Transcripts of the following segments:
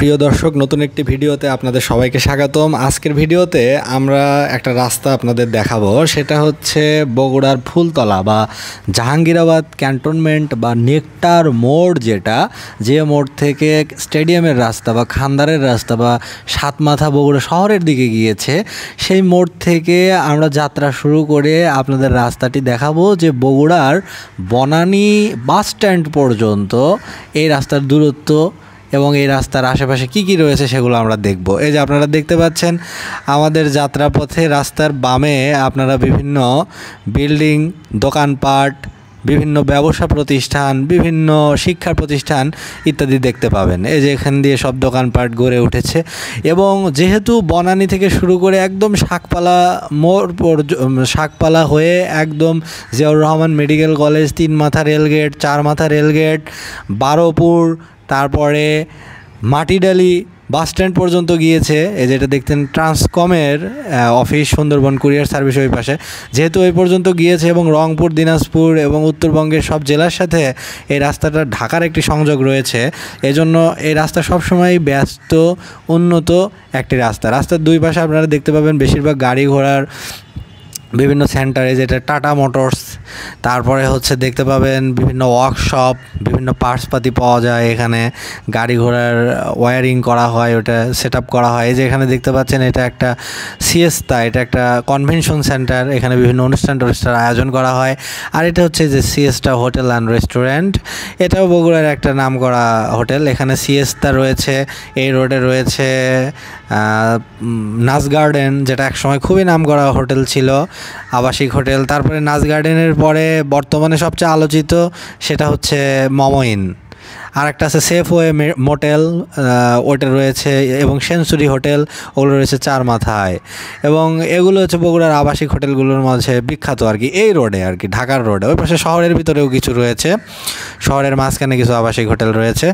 প্রিয় দর্শক, নতুন একটি ভিডিওতে আপনাদের সবাইকে স্বাগতম। আজকের ভিডিওতে আমরা একটা রাস্তা আপনাদের দেখাবো, সেটা হচ্ছে বগুড়ার ফুলতলা বা জাহাঙ্গীরাবাদ ক্যান্টনমেন্ট বা নেকটার মোড়, যে মোড় থেকে স্টেডিয়ামের রাস্তা বা খান্দারের রাস্তা বা সাতমাথা বগুড়া শহরের দিকে গিয়েছে, সেই মোড় থেকে আমরা যাত্রা শুরু করে আপনাদের রাস্তাটি দেখাবো যে বগুড়ার বনানী বাস স্ট্যান্ড পর্যন্ত এই রাস্তার দূরত্ব এবং এই রাস্তার আশেপাশে কি কি রয়েছে সেগুলো আমরা দেখব। এই যে আপনারা দেখতে পাচ্ছেন আমাদের যাত্রাপথে রাস্তার বামে আপনারা বিভিন্ন বিল্ডিং, দোকানপাট, বিভিন্ন ব্যবসা প্রতিষ্ঠান, বিভিন্ন শিক্ষা প্রতিষ্ঠান ইত্যাদি দেখতে পাবেন। এই যে এখান দিয়ে সব দোকানপাট গড়ে উঠেছে এবং যেহেতু বনানী থেকে শুরু করে একদম শাকপালা হয়ে একদম জিয়াউর রহমান মেডিকেল কলেজ, 3 মাথা রেলগেট, 4 মাথা রেলগেট, বারোপুর, তারপরে মাটিডালি বাস স্ট্যান্ড পর্যন্ত গিয়েছে। এই যেটা দেখতেন ট্রান্সকমের অফিস, সুন্দরবন কুরিয়ার সার্ভিস ওই পাশে, যেহেতু ওই পর্যন্ত গিয়েছে এবং রংপুর, দিনাজপুর এবং উত্তরবঙ্গের সব জেলার সাথে এই রাস্তাটা ঢাকার একটি সংযোগ রয়েছে। এজন্য এই রাস্তা সবসময় ব্যস্ত, উন্নত একটি রাস্তার দুই পাশে আপনারা দেখতে পাবেন বেশিরভাগ গাড়ি ঘোড়ার বিভিন্ন সেন্টারে, যেটা টাটা মোটরস, তারপরে হচ্ছে দেখতে পাবেন বিভিন্ন ওয়ার্কশপ, বিভিন্ন পার্টসপাতি পাওয়া যায় এখানে, গাড়ি ঘোড়ার ওয়্যারিং করা হয়, ওটা সেট আপ করা হয়। এই যে এখানে দেখতে পাচ্ছেন এটা একটা সিয়েস্তা, এটা একটা কনভেনশন সেন্টার, এখানে বিভিন্ন অনুষ্ঠান আয়োজন করা হয়। আর এটা হচ্ছে যে সিয়েস্তা হোটেল অ্যান্ড রেস্টুরেন্ট, এটাও বগুড়ার একটা নাম করা হোটেল। এখানে সিয়েস্তা রয়েছে, এই রোডে রয়েছে নাচ গার্ডেন, যেটা একসময় খুবই নাম করা হোটেল ছিল, আবাসিক হোটেল। তারপরে নাচ গার্ডেনের পরে বর্তমানে সবচেয়ে আলোচিত সেটা হচ্ছে মমইন। আর একটা আছে সেফওয়ে মোটেল, ওটা রয়েছে, এবং সেঞ্চুরি হোটেল, ওগুলো রয়েছে 4 মাথায়। এবং এগুলো হচ্ছে বগুড়ার আবাসিক হোটেলগুলোর মাঝে বিখ্যাত আর কি, এই রোডে আর কি, ঢাকার রোডে। ওই পাশে শহরের ভিতরেও কিছু রয়েছে, শহরের মাঝখানে কিছু আবাসিক হোটেল রয়েছে।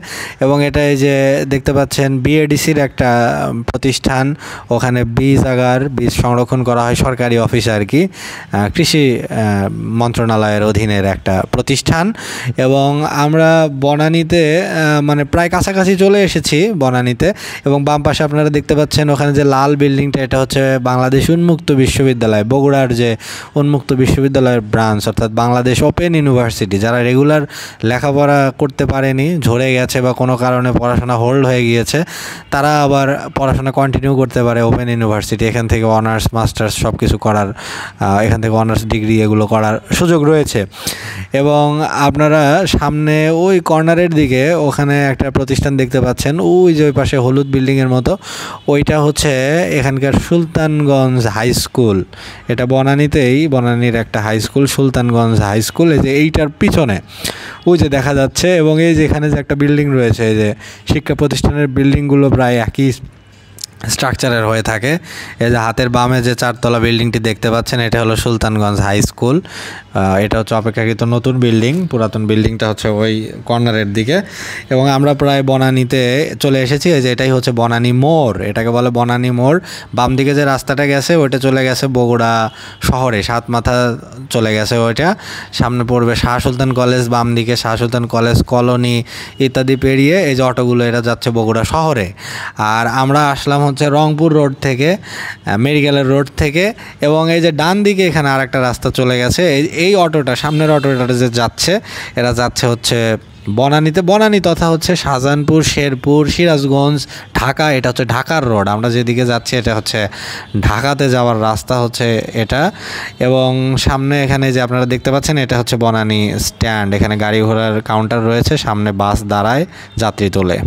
এবং এটা এই যে দেখতে পাচ্ছেন বিএডিসির একটা প্রতিষ্ঠান, ওখানে বীজ সংরক্ষণ করা হয়, সরকারি অফিস আর কি, কৃষি মন্ত্রণালয়ের অধীনের একটা প্রতিষ্ঠান। এবং আমরা বনানীতে মানে প্রায় কাছাকাছি চলে এসেছি বনানীতে। এবং বাম পাশে আপনারা দেখতে পাচ্ছেন ওখানে যে লাল বিল্ডিংটা, এটা হচ্ছে বাংলাদেশ উন্মুক্ত বিশ্ববিদ্যালয়, বগুড়ার যে উন্মুক্ত বিশ্ববিদ্যালয়ের ব্রাঞ্চ, অর্থাৎ বাংলাদেশ ওপেন ইউনিভার্সিটি। যারা রেগুলার লেখাপড়া করতে পারেনি, ঝরে গেছে বা কোনো কারণে পড়াশোনা হোল্ড হয়ে গিয়েছে, তারা আবার পড়াশোনা কন্টিনিউ করতে পারে ওপেন ইউনিভার্সিটি। এখান থেকে অনার্স, মাস্টার্স সব কিছু করার, এখান থেকে অনার্স ডিগ্রি এগুলো করার সুযোগ রয়েছে। এবং আপনারা সামনে ওই কর্নারের দিকে ওখানে একটা প্রতিষ্ঠান দেখতে পাচ্ছেন, ওই যে ওই পাশে হলুদ বিল্ডিংয়ের মতো, ওইটা হচ্ছে এখানকার সুলতানগঞ্জ হাই স্কুল। এটা বনানীর একটা high school, Sultanganj high school. এই যে এইটার পিছনে ওই যে দেখা যাচ্ছে। এবং এই যে এখানে যে একটা বিল্ডিং রয়েছে, এই যে শিক্ষা প্রতিষ্ঠানের বিল্ডিংগুলো প্রায় একই স্ট্রাকচারের হয়ে থাকে। এই যে হাতের বামে যে 4 তলা বিল্ডিংটি দেখতে পাচ্ছেন, এটা হলো সুলতানগঞ্জ হাই স্কুল। এটা হচ্ছে অপেক্ষাকৃত নতুন বিল্ডিং, পুরাতন বিল্ডিংটা হচ্ছে ওই কর্নারের দিকে। এবং আমরা প্রায় বনানীতে চলে এসেছি। এই যে এটাই হচ্ছে বনানী মোড়, এটাকে বলে বনানী মোড়। বাম দিকে যে রাস্তাটা গেছে ওইটা চলে গেছে বগুড়া শহরে, 7 মাথা চলে গেছে ওইটা। সামনে পড়বে শাহ সুলতান কলেজ, বাম দিকে শাহ সুলতান কলেজ কলোনি ইত্যাদি পেরিয়ে এই যে অটোগুলো, এটা যাচ্ছে বগুড়া শহরে। আর আমরা আসলাম হচ্ছে রংপুর রোড থেকে, মেডিকেলের রোড থেকে। এবং এই যে ডান দিকে এখানে আর একটা রাস্তা চলে গেছে, এই অটোটা, সামনের অটোটা যে যাচ্ছে, এরা যাচ্ছে হচ্ছে বনানী তথা হচ্ছে শাহজাহানপুর, শেরপুর, সিরাজগঞ্জ, ঢাকা। এটা হচ্ছে ঢাকার রোড, আমরা যেদিকে যাচ্ছি এটা হচ্ছে ঢাকাতে যাওয়ার রাস্তা হচ্ছে এটা। এবং সামনে এখানে যে আপনারা দেখতে পাচ্ছেন, এটা হচ্ছে বনানী স্ট্যান্ড, এখানে গাড়ি ঘোড়ার কাউন্টার রয়েছে, সামনে বাস দাঁড়ায়, যাত্রী তোলে।